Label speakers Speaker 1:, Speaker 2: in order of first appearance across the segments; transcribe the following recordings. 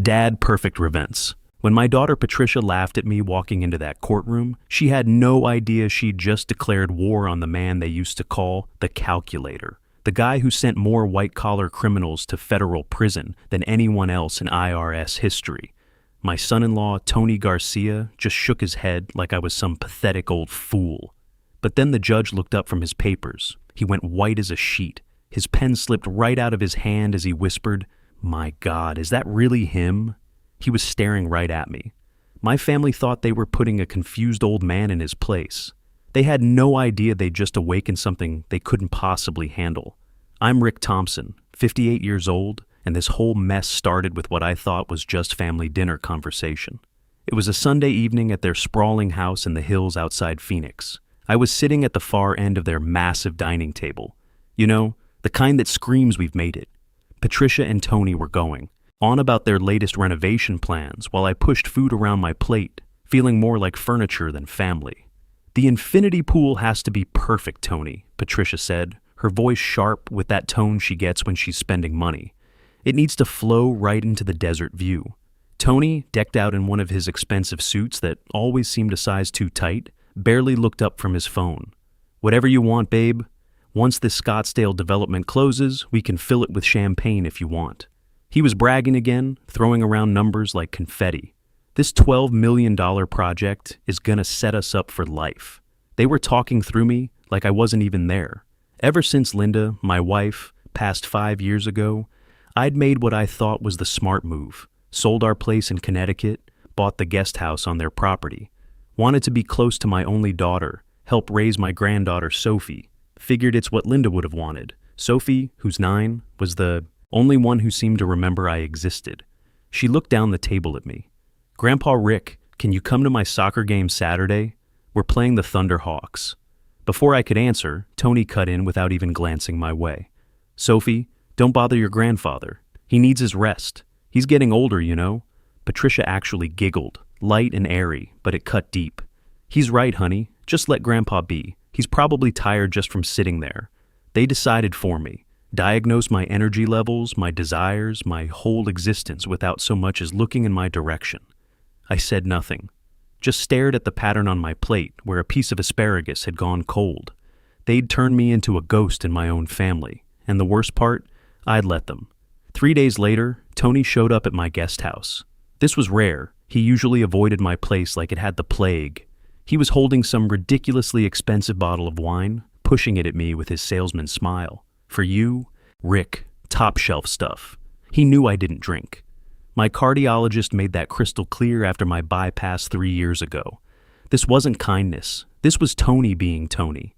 Speaker 1: Dad perfect events. When my daughter Patricia laughed at me walking into that courtroom, she had no idea she'd just declared war on the man they used to call the calculator. The guy who sent more white-collar criminals to federal prison than anyone else in IRS history. My son-in-law, Tony Garcia, just shook his head like I was some pathetic old fool. But then the judge looked up from his papers. He went white as a sheet. His pen slipped right out of his hand as he whispered, "My God, is that really him?" He was staring right at me. My family thought they were putting a confused old man in his place. They had no idea they'd just awakened something they couldn't possibly handle. I'm Rick Thompson, 58 years old, and this whole mess started with what I thought was just family dinner conversation. It was a Sunday evening at their sprawling house in the hills outside Phoenix. I was sitting at the far end of their massive dining table. You know, the kind that screams we've made it. Patricia and Tony were going on about their latest renovation plans while I pushed food around my plate, feeling more like furniture than family. "The infinity pool has to be perfect, Tony," Patricia said, her voice sharp with that tone she gets when she's spending money. "It needs to flow right into the desert view." Tony, decked out in one of his expensive suits that always seemed a size too tight, barely looked up from his phone. "Whatever you want, babe. Once this Scottsdale development closes, we can fill it with champagne if you want." He was bragging again, throwing around numbers like confetti. This $12 million project is gonna set us up for life. They were talking through me like I wasn't even there. Ever since Linda, my wife, passed 5 years ago, I'd made what I thought was the smart move. Sold our place in Connecticut, bought the guest house on their property. Wanted to be close to my only daughter, help raise my granddaughter Sophie. Figured it's what Linda would have wanted. Sophie, who's 9, was the only one who seemed to remember I existed. She looked down the table at me. "Grandpa Rick, can you come to my soccer game Saturday? We're playing the Thunderhawks." Before I could answer, Tony cut in without even glancing my way. "Sophie, don't bother your grandfather. He needs his rest. He's getting older, you know." Patricia actually giggled, light and airy, but it cut deep. "He's right, honey. Just let Grandpa be. He's probably tired just from sitting there." They decided for me. Diagnosed my energy levels, my desires, my whole existence without so much as looking in my direction. I said nothing, just stared at the pattern on my plate where a piece of asparagus had gone cold. They'd turned me into a ghost in my own family, and the worst part, I'd let them. 3 days later, Tony showed up at my guest house. This was rare. He usually avoided my place like it had the plague. He was holding some ridiculously expensive bottle of wine, pushing it at me with his salesman smile. "For you, Rick, top shelf stuff." He knew I didn't drink. My cardiologist made that crystal clear after my bypass 3 years ago. This wasn't kindness. This was Tony being Tony.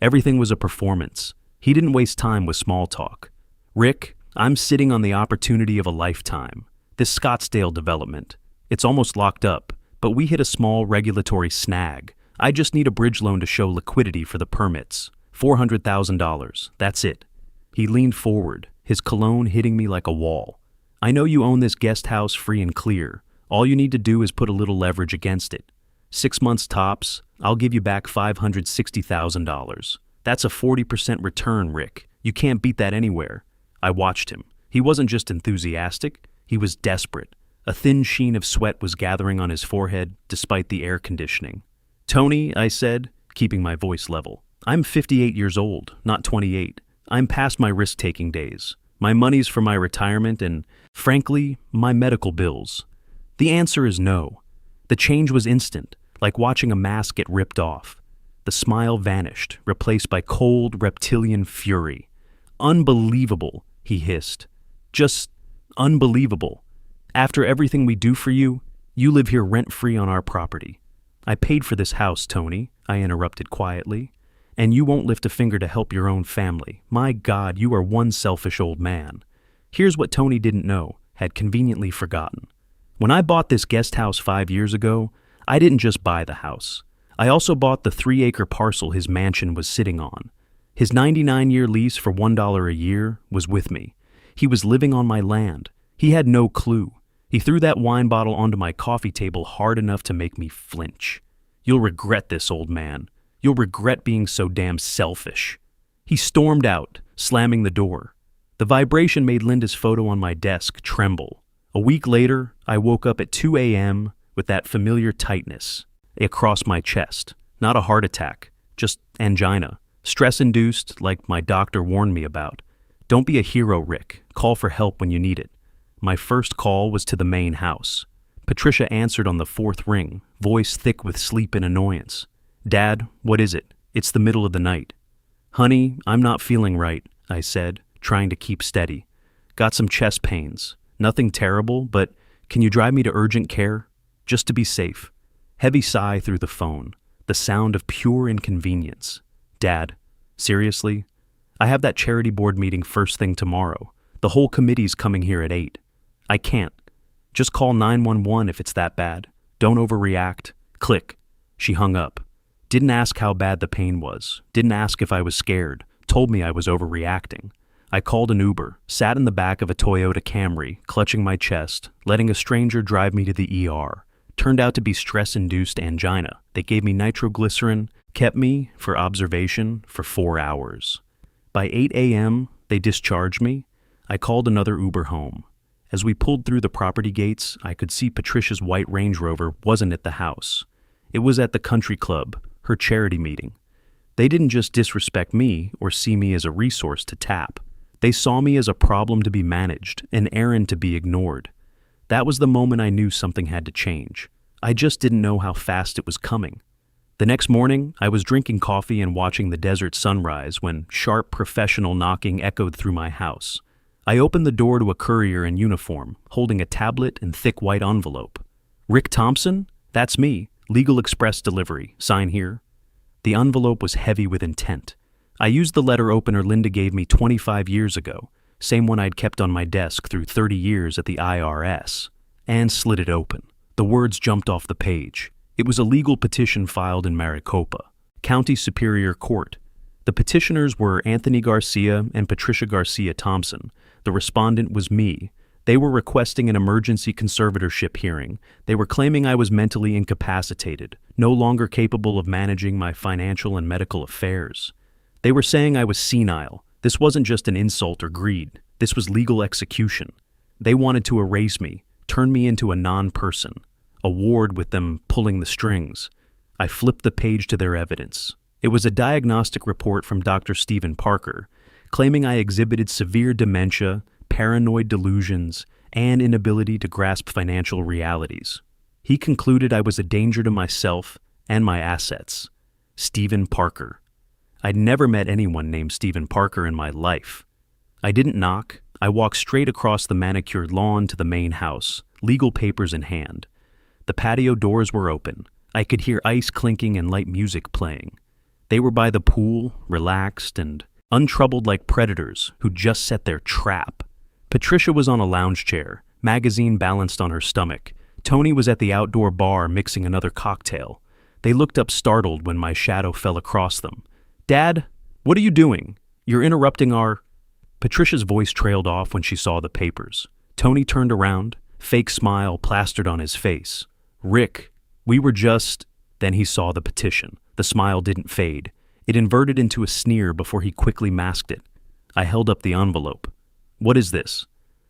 Speaker 1: Everything was a performance. He didn't waste time with small talk. "Rick, I'm sitting on the opportunity of a lifetime. This Scottsdale development. It's almost locked up, but we hit a small regulatory snag. I just need a bridge loan to show liquidity for the permits. $400,000. That's it." He leaned forward, his cologne hitting me like a wall. "I know you own this guest house free and clear. All you need to do is put a little leverage against it. 6 months tops, I'll give you back $560,000. That's a 40% return, Rick. You can't beat that anywhere." I watched him. He wasn't just enthusiastic, he was desperate. A thin sheen of sweat was gathering on his forehead despite the air conditioning. "Tony," I said, keeping my voice level, "I'm 58 years old, not 28. I'm past my risk-taking days. My money's for my retirement and, frankly, my medical bills." The answer is no. The change was instant, like watching a mask get ripped off. The smile vanished, replaced by cold, reptilian fury. "Unbelievable," he hissed. "Just unbelievable. After everything we do for you, you live here rent-free on our property." "I paid for this house, Tony," I interrupted quietly. "And you won't lift a finger to help your own family. My God, you are one selfish old man." Here's what Tony didn't know, had conveniently forgotten. When I bought this guest house 5 years ago, I didn't just buy the house. I also bought the 3-acre parcel his mansion was sitting on. His 99-year lease for $1 a year was with me. He was living on my land. He had no clue. He threw that wine bottle onto my coffee table hard enough to make me flinch. "You'll regret this, old man. You'll regret being so damn selfish." He stormed out, slamming the door. The vibration made Linda's photo on my desk tremble. A week later, I woke up at 2 a.m. with that familiar tightness across my chest. Not a heart attack, just angina. Stress-induced, like my doctor warned me about. Don't be a hero, Rick. Call for help when you need it. My first call was to the main house. Patricia answered on the fourth ring, voice thick with sleep and annoyance. Dad, what is it? It's the middle of the night. Honey, I'm not feeling right, I said, trying to keep steady. Got some chest pains. Nothing terrible, but can you drive me to urgent care? Just to be safe. Heavy sigh through the phone, the sound of pure inconvenience. Dad, seriously? I have that charity board meeting first thing tomorrow. The whole committee's coming here at 8. I can't. Just call 911 if it's that bad. Don't overreact. Click. She hung up. Didn't ask how bad the pain was. Didn't ask if I was scared. Told me I was overreacting. I called an Uber, sat in the back of a Toyota Camry, clutching my chest, letting a stranger drive me to the ER. Turned out to be stress-induced angina. They gave me nitroglycerin, kept me, for observation, for 4 hours. By 8 a.m., they discharged me. I called another Uber home. As we pulled through the property gates, I could see Patricia's white Range Rover wasn't at the house. It was at the country club, her charity meeting. They didn't just disrespect me or see me as a resource to tap. They saw me as a problem to be managed, an errand to be ignored. That was the moment I knew something had to change. I just didn't know how fast it was coming. The next morning, I was drinking coffee and watching the desert sunrise when sharp professional knocking echoed through my house. I opened the door to a courier in uniform, holding a tablet and thick white envelope. Rick Thompson? That's me. Legal Express delivery. Sign here. The envelope was heavy with intent. I used the letter opener Linda gave me 25 years ago, same one I'd kept on my desk through 30 years at the IRS, and slid it open. The words jumped off the page. It was a legal petition filed in Maricopa, County Superior Court. The petitioners were Anthony Garcia and Patricia Garcia Thompson. The respondent was me. They were requesting an emergency conservatorship hearing. They were claiming I was mentally incapacitated, no longer capable of managing my financial and medical affairs. They were saying I was senile. This wasn't just an insult or greed. This was legal execution. They wanted to erase me, turn me into a non-person, a ward with them pulling the strings. I flipped the page to their evidence. It was a diagnostic report from Dr. Stephen Parker, claiming I exhibited severe dementia, paranoid delusions, and inability to grasp financial realities. He concluded I was a danger to myself and my assets. Stephen Parker. I'd never met anyone named Stephen Parker in my life. I didn't knock. I walked straight across the manicured lawn to the main house, legal papers in hand. The patio doors were open. I could hear ice clinking and light music playing. They were by the pool, relaxed and untroubled like predators who just set their trap. Patricia was on a lounge chair, magazine balanced on her stomach. Tony was at the outdoor bar mixing another cocktail. They looked up startled when my shadow fell across them. Dad, what are you doing? You're interrupting our... Patricia's voice trailed off when she saw the papers. Tony turned around, fake smile plastered on his face. Rick, we were just... Then he saw the petition. The smile didn't fade. It inverted into a sneer before he quickly masked it. I held up the envelope. What is this?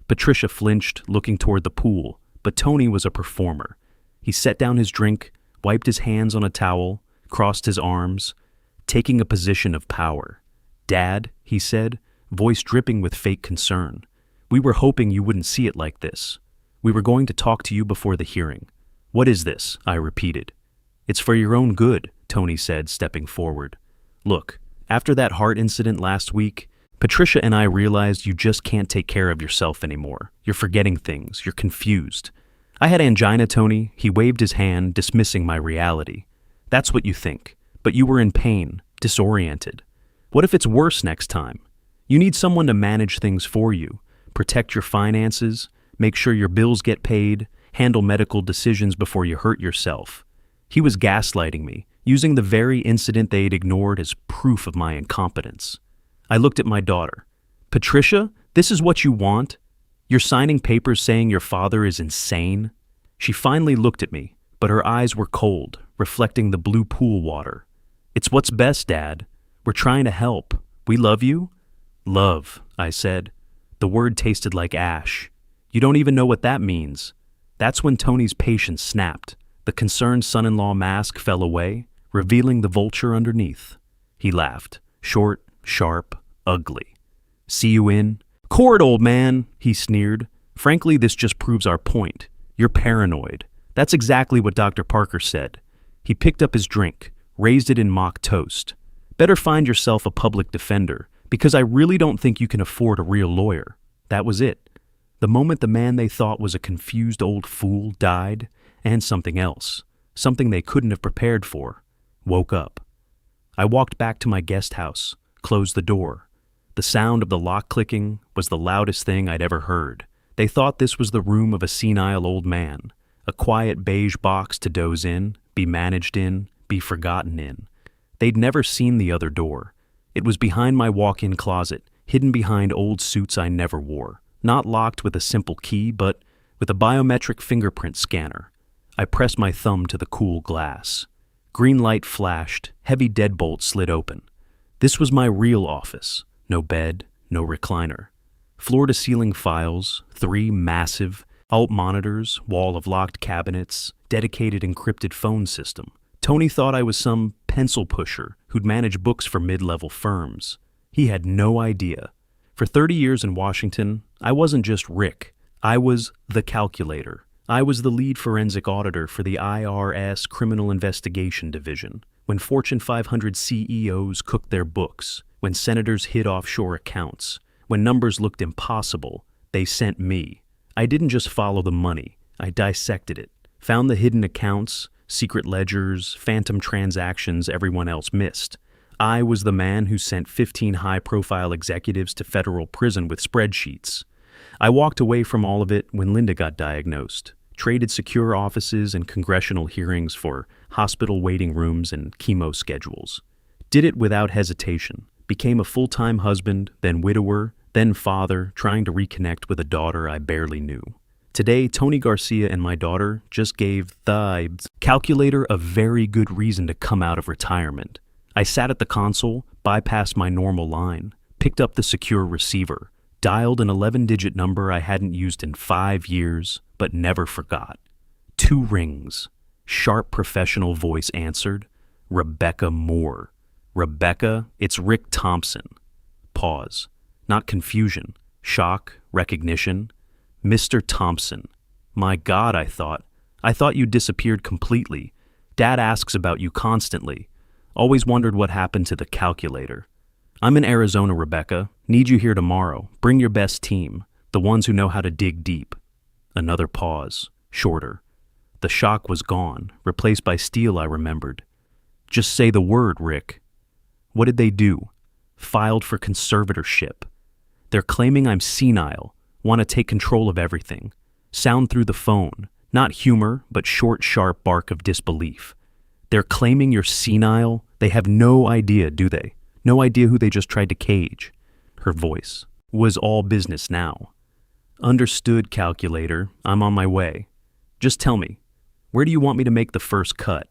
Speaker 1: Patricia flinched, looking toward the pool, but Tony was a performer. He set down his drink, wiped his hands on a towel, crossed his arms, taking a position of power. Dad, he said, voice dripping with fake concern. We were hoping you wouldn't see it like this. We were going to talk to you before the hearing. What is this? I repeated. It's for your own good, Tony said, stepping forward. Look, after that heart incident last week, Patricia and I realized you just can't take care of yourself anymore. You're forgetting things. You're confused. I had angina, Tony. He waved his hand, dismissing my reality. That's what you think. But you were in pain, disoriented. What if it's worse next time? You need someone to manage things for you, protect your finances, make sure your bills get paid, handle medical decisions before you hurt yourself. He was gaslighting me, using the very incident they had ignored as proof of my incompetence. I looked at my daughter. Patricia, this is what you want? You're signing papers saying your father is insane? She finally looked at me, but her eyes were cold, reflecting the blue pool water. It's what's best, Dad. We're trying to help. We love you? Love, I said. The word tasted like ash. You don't even know what that means. That's when Tony's patience snapped. The concerned son-in-law mask fell away, revealing the vulture underneath. He laughed. Short, sharp, ugly. See you in? Court, old man, he sneered. Frankly, this just proves our point. You're paranoid. That's exactly what Dr. Parker said. He picked up his drink, raised it in mock toast. Better find yourself a public defender, because I really don't think you can afford a real lawyer. That was it. The moment the man they thought was a confused old fool died, and something else, something they couldn't have prepared for, woke up. I walked back to my guest house, closed the door. The sound of the lock clicking was the loudest thing I'd ever heard. They thought this was the room of a senile old man, a quiet beige box to doze in, be managed in, be forgotten in. They'd never seen the other door. It was behind my walk-in closet, hidden behind old suits I never wore, not locked with a simple key, but with a biometric fingerprint scanner. I pressed my thumb to the cool glass. Green light flashed, heavy deadbolt slid open. This was my real office. No bed, no recliner. Floor-to-ceiling files, 3 massive, alt monitors, wall of locked cabinets, dedicated encrypted phone system. Tony thought I was some pencil pusher who'd manage books for mid-level firms. He had no idea. For 30 years in Washington, I wasn't just Rick. I was the calculator. I was the lead forensic auditor for the IRS Criminal Investigation Division. When Fortune 500 CEOs cooked their books, when senators hid offshore accounts, when numbers looked impossible, they sent me. I didn't just follow the money. I dissected it, found the hidden accounts, secret ledgers, phantom transactions everyone else missed. I was the man who sent 15 high-profile executives to federal prison with spreadsheets. I walked away from all of it when Linda got diagnosed, traded secure offices and congressional hearings for hospital waiting rooms and chemo schedules. Did it without hesitation, became a full-time husband, then widower, then father, trying to reconnect with a daughter I barely knew. Today, Tony Garcia and my daughter just gave the calculator a very good reason to come out of retirement. I sat at the console, bypassed my normal line, picked up the secure receiver, dialed an 11-digit number I hadn't used in 5 years, but never forgot. 2 rings. Sharp professional voice answered. Rebecca Moore. Rebecca, it's Rick Thompson. Pause. Not confusion. Shock. Recognition. Mr. Thompson. My God, I thought. I thought you disappeared completely. Dad asks about you constantly. Always wondered what happened to the calculator. I'm in Arizona, Rebecca. Need you here tomorrow. Bring your best team. The ones who know how to dig deep. Another pause. Shorter. The shock was gone, replaced by steel I remembered. Just say the word, Rick. What did they do? Filed for conservatorship. They're claiming I'm senile, want to take control of everything. Sound through the phone. Not humor, but short, sharp bark of disbelief. They're claiming you're senile. They have no idea, do they? No idea who they just tried to cage. Her voice was all business now. Understood, calculator. I'm on my way. Just tell me, where do you want me to make the first cut?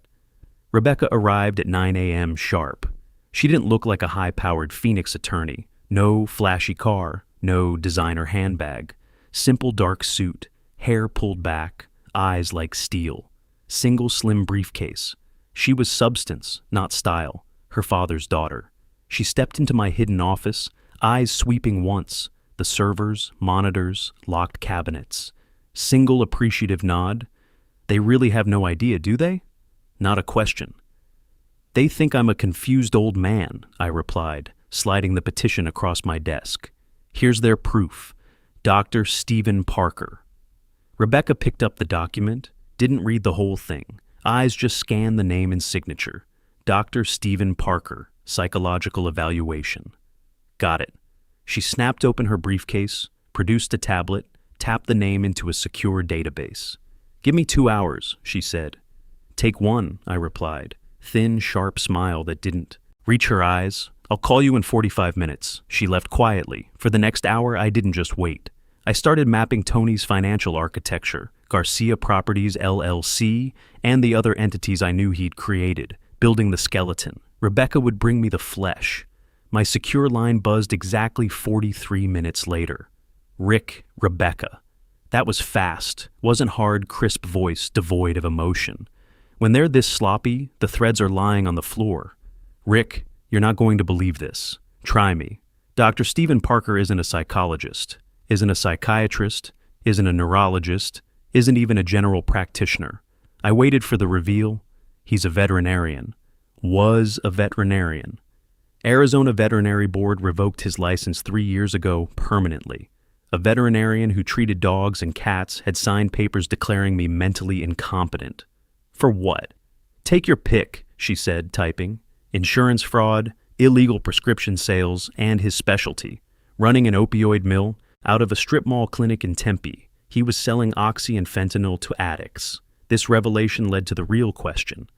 Speaker 1: Rebecca arrived at 9 a.m. sharp. She didn't look like a high-powered Phoenix attorney. No flashy car, no designer handbag. Simple dark suit, hair pulled back, eyes like steel. Single slim briefcase. She was substance, not style, her father's daughter. She stepped into my hidden office, eyes sweeping once, the servers, monitors, locked cabinets. Single appreciative nod. They really have no idea, do they? Not a question. They think I'm a confused old man, I replied, sliding the petition across my desk. Here's their proof. Dr. Stephen Parker. Rebecca picked up the document, didn't read the whole thing. Eyes just scanned the name and signature. Dr. Stephen Parker, psychological evaluation. Got it. She snapped open her briefcase, produced a tablet, tapped the name into a secure database. Give me 2 hours, she said. Take 1, I replied. Thin, sharp smile that didn't reach her eyes. I'll call you in 45 minutes. She left quietly. For the next hour, I didn't just wait. I started mapping Tony's financial architecture, Garcia Properties LLC, and the other entities I knew he'd created, building the skeleton. Rebecca would bring me the flesh. My secure line buzzed exactly 43 minutes later. Rick, Rebecca. That was fast, wasn't hard, crisp voice devoid of emotion. When they're this sloppy, the threads are lying on the floor. Rick, you're not going to believe this. Try me. Dr. Stephen Parker isn't a psychologist, isn't a psychiatrist, isn't a neurologist, isn't even a general practitioner. I waited for the reveal. He's a veterinarian. Was a veterinarian. Arizona Veterinary Board revoked his license 3 years ago permanently. A veterinarian who treated dogs and cats had signed papers declaring me mentally incompetent. For what? Take your pick, she said, typing. Insurance fraud, illegal prescription sales, and his specialty. Running an opioid mill out of a strip mall clinic in Tempe. He was selling oxy and fentanyl to addicts. This revelation led to the real question.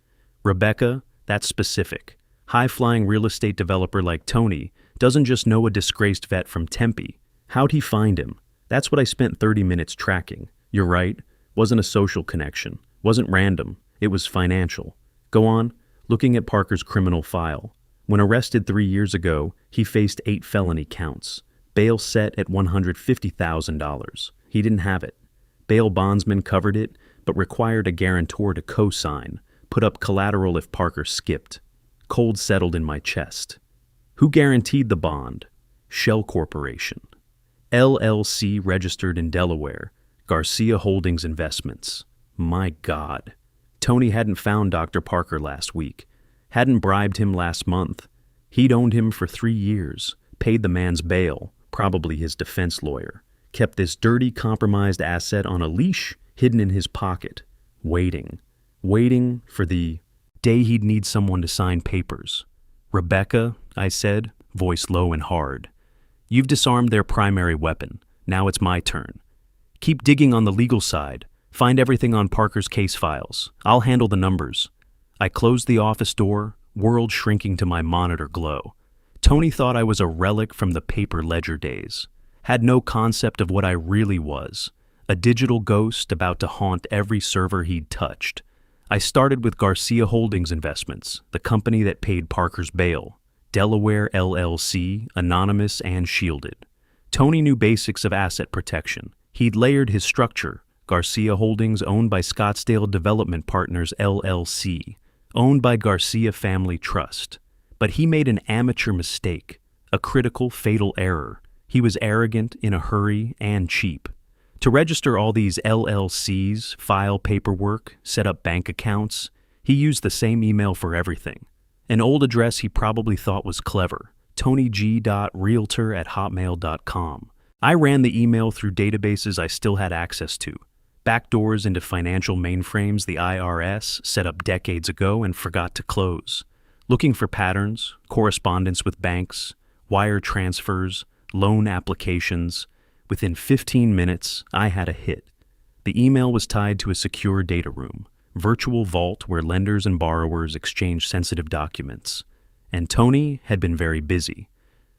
Speaker 1: Rebecca, that's specific. High-flying real estate developer like Tony doesn't just know a disgraced vet from Tempe. How'd he find him? That's what I spent 30 minutes tracking. You're right. Wasn't a social connection. Wasn't random. It was financial. Go on. Looking at Parker's criminal file. When arrested 3 years ago, he faced 8 felony counts. Bail set at $150,000. He didn't have it. Bail bondsman covered it, but required a guarantor to co-sign, put up collateral if Parker skipped. Cold settled in my chest. Who guaranteed the bond? Shell Corporation. LLC registered in Delaware. Garcia Holdings Investments. My God. Tony hadn't found Dr. Parker last week. Hadn't bribed him last month. He'd owned him for 3 years. Paid the man's bail, probably his defense lawyer. Kept this dirty, compromised asset on a leash, hidden in his pocket. Waiting. Waiting for the day he'd need someone to sign papers. Rebecca, I said, voice low and hard. You've disarmed their primary weapon. Now it's my turn. Keep digging on the legal side. Find everything on Parker's case files. I'll handle the numbers. I closed the office door, world shrinking to my monitor glow. Tony thought I was a relic from the paper ledger days. Had no concept of what I really was. A digital ghost about to haunt every server he'd touched. I started with Garcia Holdings Investments, the company that paid Parker's bail. Delaware LLC, anonymous and shielded. Tony knew basics of asset protection. He'd layered his structure. Garcia Holdings owned by Scottsdale Development Partners LLC, owned by Garcia Family Trust. But he made an amateur mistake, a critical, fatal error. He was arrogant, in a hurry, and cheap. To register all these LLCs, file paperwork, set up bank accounts, he used the same email for everything. An old address he probably thought was clever, tonyg.realtor@hotmail.com. I ran the email through databases I still had access to. Backdoors into financial mainframes the IRS set up decades ago and forgot to close. Looking for patterns, correspondence with banks, wire transfers, loan applications. Within 15 minutes, I had a hit. The email was tied to a secure data room, virtual vault where lenders and borrowers exchange sensitive documents. And Tony had been very busy.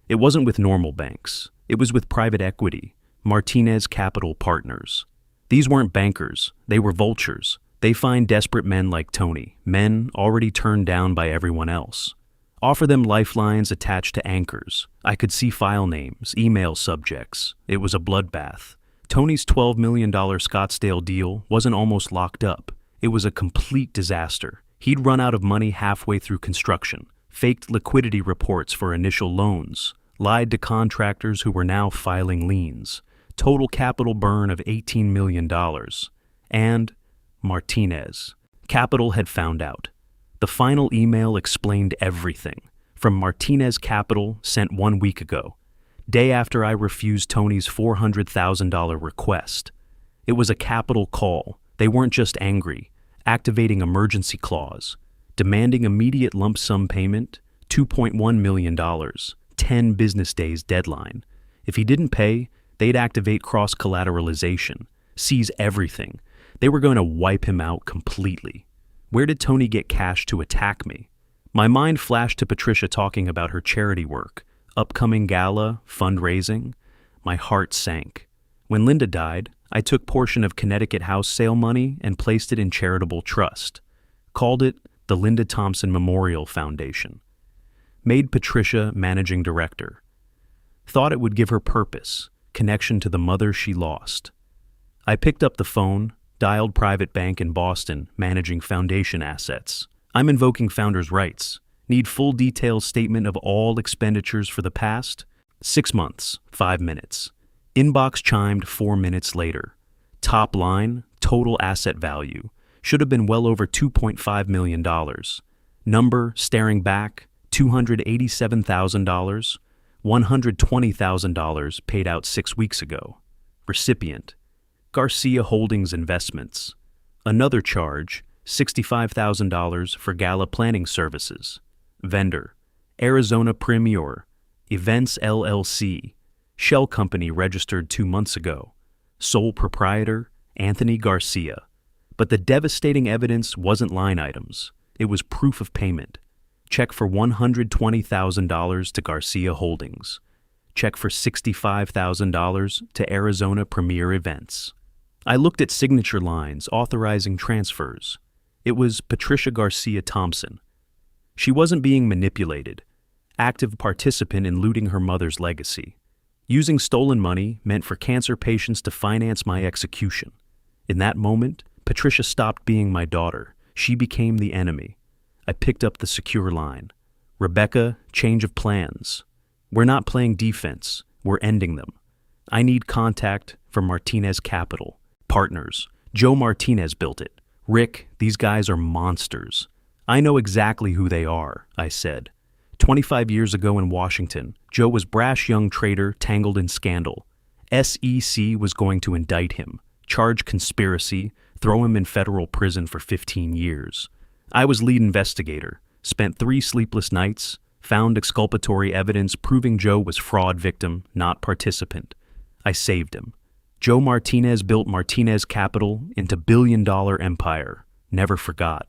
Speaker 1: It wasn't with normal banks. It was with private equity, Martinez Capital Partners. These weren't bankers. They were vultures. They find desperate men like Tony, men already turned down by everyone else. Offer them lifelines attached to anchors. I could see file names, email subjects. It was a bloodbath. Tony's $12 million Scottsdale deal wasn't almost locked up. It was a complete disaster. He'd run out of money halfway through construction, faked liquidity reports for initial loans, lied to contractors who were now filing liens. Total capital burn of $18 million. And Martinez. Capital had found out. The final email explained everything, from Martinez Capital sent 1 week ago, day after I refused Tony's $400,000 request. It was a capital call. They weren't just angry, activating emergency clause, demanding immediate lump sum payment, $2.1 million, 10 business days deadline. If he didn't pay, they'd activate cross-collateralization, seize everything. They were going to wipe him out completely. Where did Tony get cash to attack me? My mind flashed to Patricia talking about her charity work, upcoming gala, fundraising. My heart sank. When Linda died, I took portion of Connecticut house sale money and placed it in charitable trust. Called it the Linda Thompson Memorial Foundation. Made Patricia managing director. Thought it would give her purpose, connection to the mother she lost. I picked up the phone, dialed private bank in Boston, managing foundation assets. I'm invoking founders' rights. Need full detailed statement of all expenditures for the past 6 months, 5 minutes. Inbox chimed 4 minutes later. Top line, total asset value. Should have been well over $2.5 million. Number, staring back, $287,000. $120,000 paid out 6 weeks ago. Recipient, Garcia Holdings Investments. Another charge, $65,000 for gala planning services. Vendor, Arizona Premier, Events LLC, shell company registered 2 months ago. Sole proprietor, Anthony Garcia. But the devastating evidence wasn't line items. It was proof of payment. Check for $120,000 to Garcia Holdings. Check for $65,000 to Arizona Premier Events. I looked at signature lines authorizing transfers. It was Patricia Garcia Thompson. She wasn't being manipulated. Active participant in looting her mother's legacy. Using stolen money meant for cancer patients to finance my execution. In that moment, Patricia stopped being my daughter. She became the enemy. I picked up the secure line. Rebecca, change of plans. We're not playing defense. We're ending them. I need contact from Martinez Capital. Partners. Joe Martinez built it. Rick, these guys are monsters. I know exactly who they are, I said. 25 years ago in Washington, Joe was brash young trader tangled in scandal. SEC was going to indict him, charge conspiracy, throw him in federal prison for 15 years. I was lead investigator, spent 3 sleepless nights, found exculpatory evidence proving Joe was fraud victim, not participant. I saved him. Joe Martinez built Martinez Capital into billion-dollar empire. Never forgot.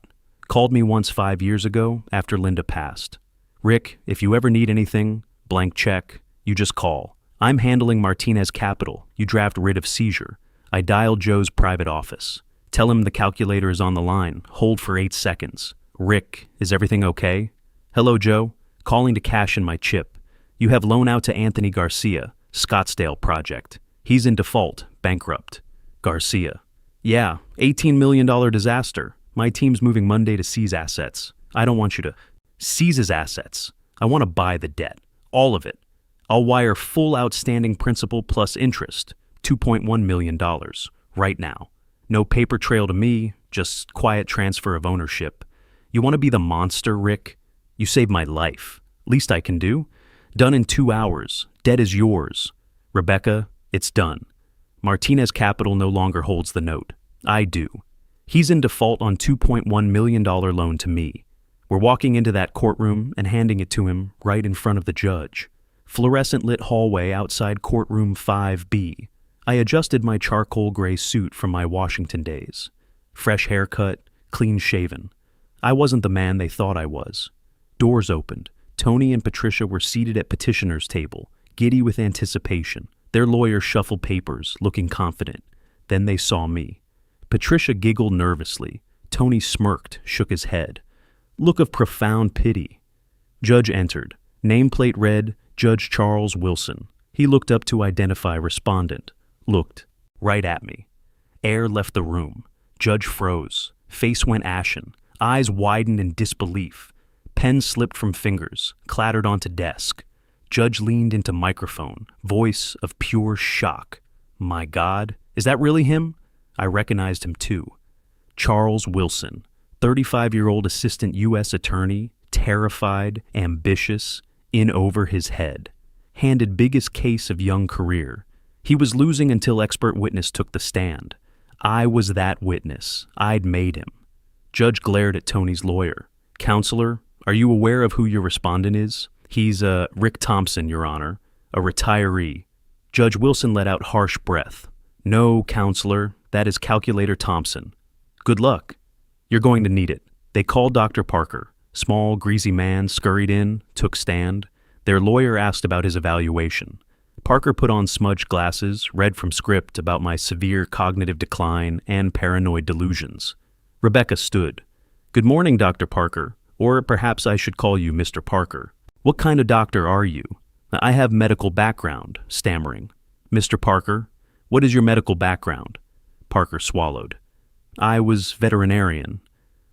Speaker 1: Called me once 5 years ago after Linda passed. Rick, if you ever need anything, blank check, you just call. I'm handling Martinez Capital. You draft writ of seizure. I dialed Joe's private office. Tell him the calculator is on the line. Hold for 8 seconds. Rick, is everything okay? Hello, Joe. Calling to cash in my chip. You have loan out to Anthony Garcia, Scottsdale project. He's in default, bankrupt. Garcia. Yeah, $18 million disaster. My team's moving Monday to seize assets. I don't want you to seize his assets. I want to buy the debt. All of it. I'll wire full outstanding principal plus interest. $2.1 million. Right now. No paper trail to me, just quiet transfer of ownership. You want to be the monster, Rick? You saved my life. Least I can do. Done in 2 hours. Debt is yours. Rebecca, it's done. Martinez Capital no longer holds the note. I do. He's in default on $2.1 million loan to me. We're walking into that courtroom and handing it to him right in front of the judge. Fluorescent lit hallway outside courtroom 5B. I adjusted my charcoal gray suit from my Washington days. Fresh haircut, clean shaven. I wasn't the man they thought I was. Doors opened. Tony and Patricia were seated at petitioner's table, giddy with anticipation. Their lawyer shuffled papers, looking confident. Then they saw me. Patricia giggled nervously. Tony smirked, shook his head. Look of profound pity. Judge entered. Nameplate read, Judge Charles Wilson. He looked up to identify respondent. Looked right at me. Air left the room. Judge froze. Face went ashen. Eyes widened in disbelief. Pen slipped from fingers, clattered onto desk. Judge leaned into microphone, voice of pure shock. My God, is that really him? I recognized him too. Charles Wilson, 35-year-old assistant U.S. attorney, terrified, ambitious, in over his head. Handed biggest case of young career. He was losing until expert witness took the stand. I was that witness. I'd made him. Judge glared at Tony's lawyer. Counselor, are you aware of who your respondent is? He's Rick Thompson, Your Honor, a retiree. Judge Wilson let out harsh breath. No, Counselor, that is Calculator Thompson. Good luck. You're going to need it. They called Dr. Parker. Small, greasy man scurried in, took stand. Their lawyer asked about his evaluation. Parker put on smudged glasses, read from script about my severe cognitive decline and paranoid delusions. Rebecca stood. Good morning, Dr. Parker, or perhaps I should call you Mr. Parker. What kind of doctor are you? I have medical background, stammering. Mr. Parker, what is your medical background? Parker swallowed. I was veterinarian.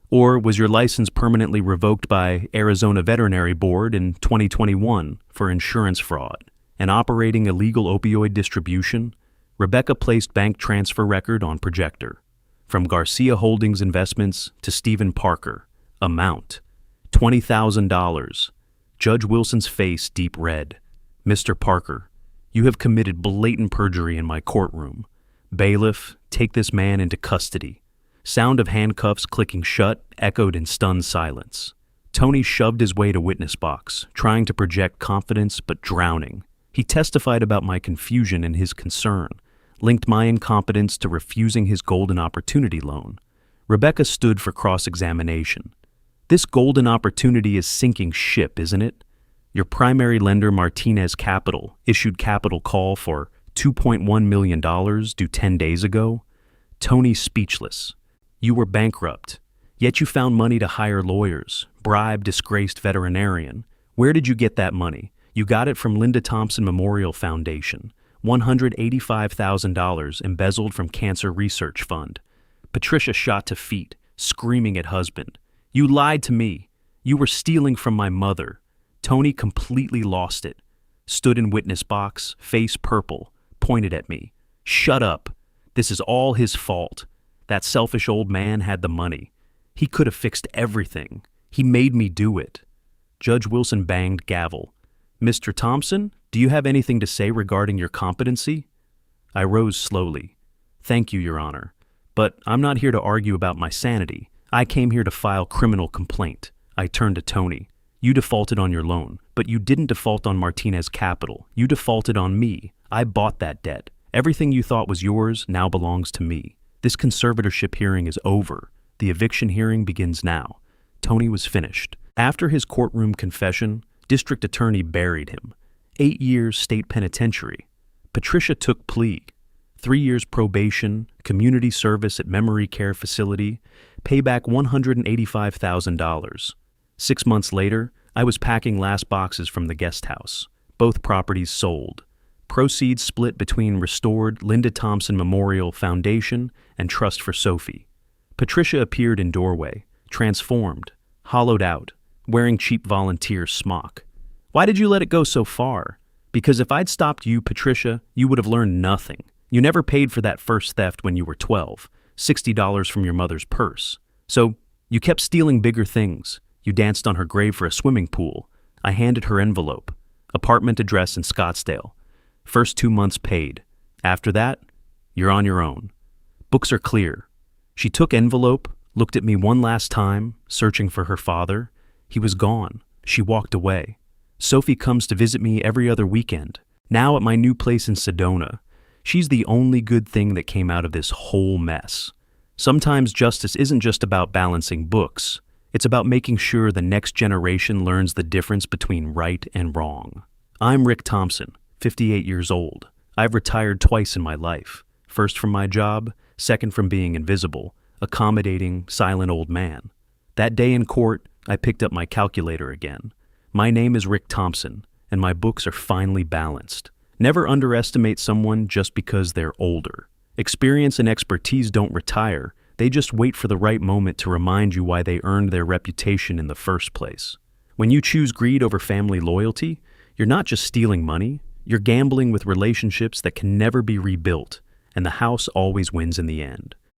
Speaker 1: Or was your license permanently revoked by Arizona Veterinary Board in 2021 for insurance fraud and operating illegal opioid distribution? Rebecca placed bank transfer record on projector. From Garcia Holdings Investments to Stephen Parker. Amount: $20,000. Judge Wilson's face deep red. Mr. Parker, you have committed blatant perjury in my courtroom. Bailiff, take this man into custody. Sound of handcuffs clicking shut echoed in stunned silence. Tony shoved his way to witness box, trying to project confidence but drowning. He testified about my confusion and his concern, linked my incompetence to refusing his golden opportunity loan. Rebecca stood for cross-examination. This golden opportunity is sinking ship, isn't it? Your primary lender, Martinez Capital, issued capital call for $2.1 million due 10 days ago. Tony speechless. You were bankrupt, yet you found money to hire lawyers, bribe disgraced veterinarian. Where did you get that money? You got it from Linda Thompson Memorial Foundation, $185,000 embezzled from Cancer Research Fund. Patricia shot to feet, screaming at husband. You lied to me. You were stealing from my mother. Tony completely lost it. Stood in witness box, face purple, pointed at me. Shut up. This is all his fault. That selfish old man had the money. He could have fixed everything. He made me do it. Judge Wilson banged gavel. Mr. Thompson, do you have anything to say regarding your competency? I rose slowly. Thank you, Your Honor. But I'm not here to argue about my sanity. I came here to file criminal complaint. I turned to Tony. You defaulted on your loan, but you didn't default on Martinez Capital. You defaulted on me. I bought that debt. Everything you thought was yours now belongs to me. This conservatorship hearing is over. The eviction hearing begins now. Tony was finished. After his courtroom confession, district attorney buried him. 8 years state penitentiary. Patricia took plea. 3 years probation, community service at memory care facility, pay back $185,000. 6 months later, I was packing last boxes from the guest house. Both properties sold. Proceeds split between restored Linda Thompson Memorial Foundation and Trust for Sophie. Patricia appeared in doorway, transformed, hollowed out, wearing cheap volunteer smock. Why did you let it go so far? Because if I'd stopped you, Patricia, you would have learned nothing. You never paid for that first theft when you were 12, $60 from your mother's purse. So you kept stealing bigger things. You danced on her grave for a swimming pool. I handed her envelope. Apartment address in Scottsdale. First 2 months paid. After that, you're on your own. Books are clear. She took envelope, looked at me one last time, searching for her father. He was gone. She walked away. Sophie comes to visit me every other weekend, now at my new place in Sedona. She's the only good thing that came out of this whole mess. Sometimes justice isn't just about balancing books. It's about making sure the next generation learns the difference between right and wrong. I'm Rick Thompson, 58 years old. I've retired twice in my life. First from my job, second from being invisible, accommodating, silent old man. That day in court, I picked up my calculator again. My name is Rick Thompson, and my books are finely balanced. Never underestimate someone just because they're older. Experience and expertise don't retire. They just wait for the right moment to remind you why they earned their reputation in the first place. When you choose greed over family loyalty, you're not just stealing money, you're gambling with relationships that can never be rebuilt, and the house always wins in the end.